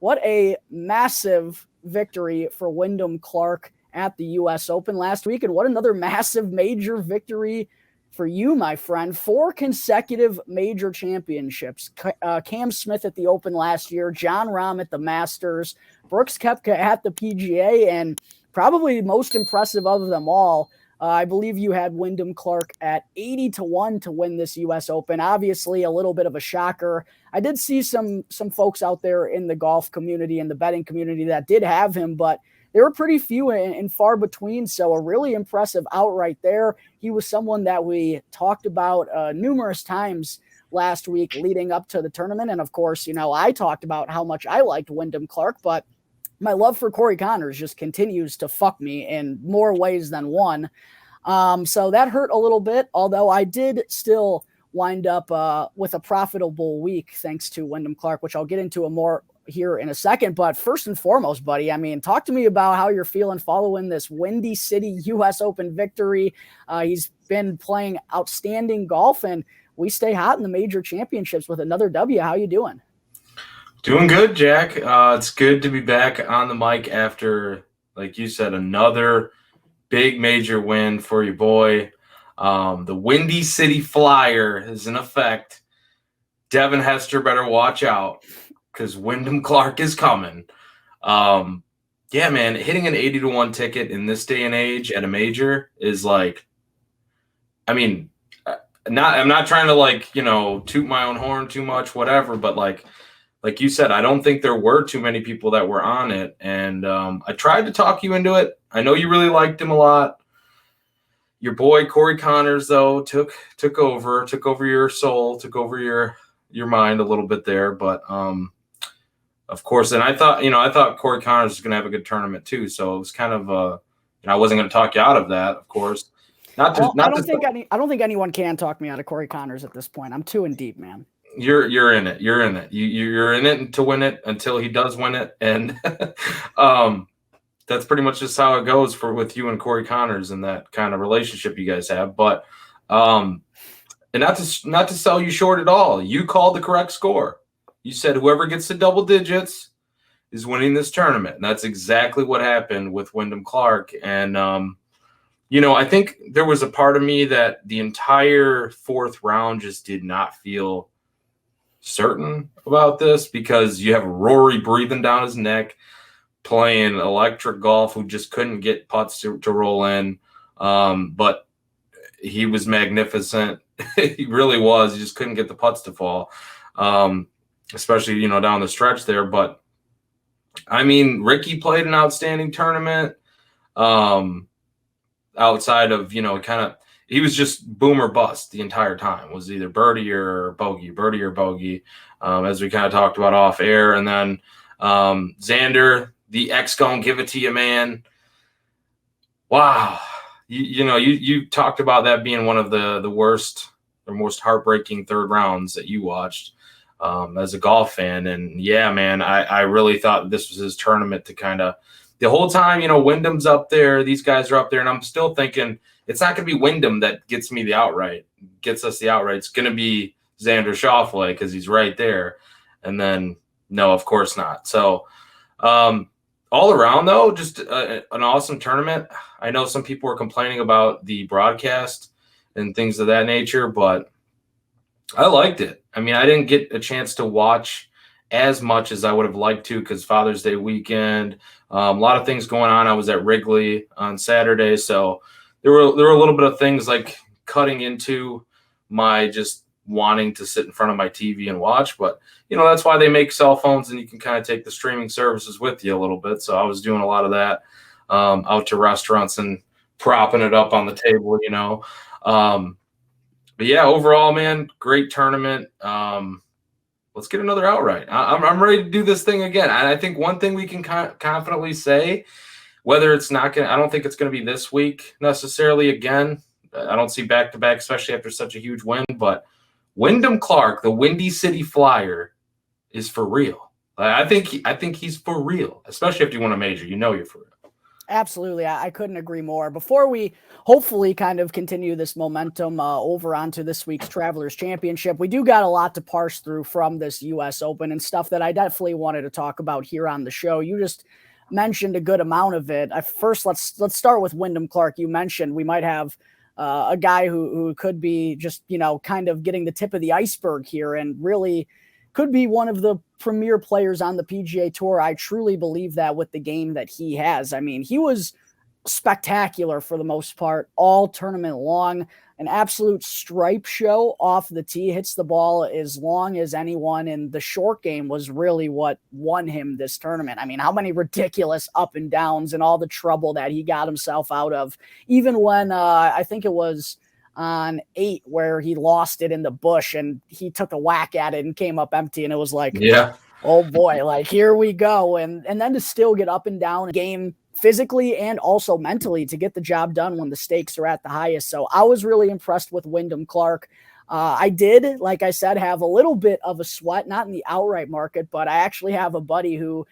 what a massive victory for Wyndham Clark at the U.S. Open last week, and what another massive major victory for you, my friend. 4 consecutive major championships. Cam Smith at the Open last year, John Rahm at the Masters, Brooks Koepka at the PGA, and probably most impressive of them all, I believe you had Wyndham Clark at 80-1 to win this U.S. Open. Obviously, a little bit of a shocker. I did see some folks out there in the golf community and the betting community that did have him, but they were pretty few and far between. So a really impressive outright there. He was someone that we talked about numerous times last week leading up to the tournament. And of course, I talked about how much I liked Wyndham Clark, but my love for Corey Connors just continues to fuck me in more ways than one. So that hurt a little bit, although I did still wind up with a profitable week thanks to Wyndham Clark, which I'll get into more here in a second. But first and foremost, buddy, talk to me about how you're feeling following this Windy City U.S. Open victory. He's been playing outstanding golf, and we stay hot in the major championships with another W. How you doing? Doing good, Jack. It's good to be back on the mic after, like you said, another big major win for your boy. The Windy City Flyer is in effect. Devin Hester better watch out because Wyndham Clark is coming. Yeah, man, hitting an 80-1 ticket in this day and age at a major is like, I'm not trying to toot my own horn too much, whatever, but like you said, I don't think there were too many people that were on it. And I tried to talk you into it. I know you really liked him a lot. Your boy Corey Connors, though, took over your soul, took over your mind a little bit there. But of course, and I thought Corey Connors was going to have a good tournament too. So it was kind of I wasn't going to talk you out of that, of course. I don't think anyone can talk me out of Corey Connors at this point. I'm too in deep, man. You're in it. You're in it. You're in it to win it until he does win it, and that's pretty much just how it goes with you and Corey Connors and that kind of relationship you guys have. But and not to sell you short at all. You called the correct score. You said whoever gets to double digits is winning this tournament, and that's exactly what happened with Wyndham Clark. And I think there was a part of me that the entire 4th round just did not feel certain about this because you have Rory breathing down his neck, playing electric golf, who just couldn't get putts to roll in. But he was magnificent. He really was. He just couldn't get the putts to fall, especially, down the stretch there. But, Ricky played an outstanding tournament outside of, he was just boom or bust the entire time. It was either birdie or bogey, as we kind of talked about off air. And then Xander, the X gonna give it to you, man. Wow. You talked about that being one of the worst or most heartbreaking 3rd rounds that you watched as a golf fan. And yeah, man, I really thought this was his tournament to kind of the whole time, Wyndham's up there, these guys are up there, and I'm still thinking it's not going to be Wyndham that gets us the outright. It's going to be Xander Schauffele because he's right there. And then, no, of course not. So all around, though, just an awesome tournament. I know some people were complaining about the broadcast and things of that nature, but I liked it. I didn't get a chance to watch as much as I would have liked to because Father's Day weekend, a lot of things going on. I was at Wrigley on Saturday, so there were a little bit of things like cutting into my just wanting to sit in front of my TV and watch. But, that's why they make cell phones and you can kind of take the streaming services with you a little bit. So I was doing a lot of that out to restaurants and propping it up on the table, But, yeah, overall, man, great tournament. Let's get another outright. I'm ready to do this thing again. And I think one thing we can confidently say, whether it's not going to – I don't think it's going to be this week necessarily again. I don't see back-to-back, especially after such a huge win. But Wyndham Clark, the Windy City Flyer, is for real. I think he's for real, especially if you win a major. You're for real. Absolutely. I couldn't agree more. Before we hopefully kind of continue this momentum over onto this week's Travelers Championship, we do got a lot to parse through from this U.S. Open and stuff that I definitely wanted to talk about here on the show. You just mentioned a good amount of it. First, let's start with Wyndham Clark. You mentioned we might have a guy who could be just, kind of getting the tip of the iceberg here and really could be one of the premier players on the PGA Tour. I truly believe that with the game that he has. I mean, he was spectacular for the most part all tournament long, an absolute stripe show off the tee, hits the ball as long as anyone, and the short game was really what won him this tournament. I mean, how many ridiculous up and downs and all the trouble that he got himself out of, even when I think it was on 8 where he lost it in the bush and he took a whack at it and came up empty, and it was like, Yeah. oh boy, like here we go. And then to still get up and down game physically and also mentally to get the job done when the stakes are at the highest. So I was really impressed with Wyndham Clark. I did, like I said, have a little bit of a sweat, not in the outright market, but I actually have a buddy who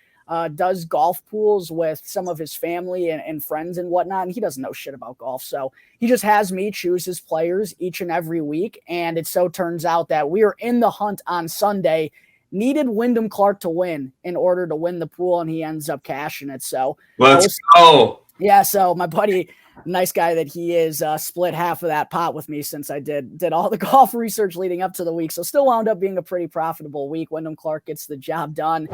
does golf pools with some of his family and friends and whatnot, and he doesn't know shit about golf. So he just has me choose his players each and every week, and it so turns out that we are in the hunt on Sunday, needed Wyndham Clark to win in order to win the pool, and he ends up cashing it. So let's go. Yeah, so my buddy, nice guy that he is, split half of that pot with me since I did all the golf research leading up to the week. So still wound up being a pretty profitable week. Wyndham Clark gets the job done.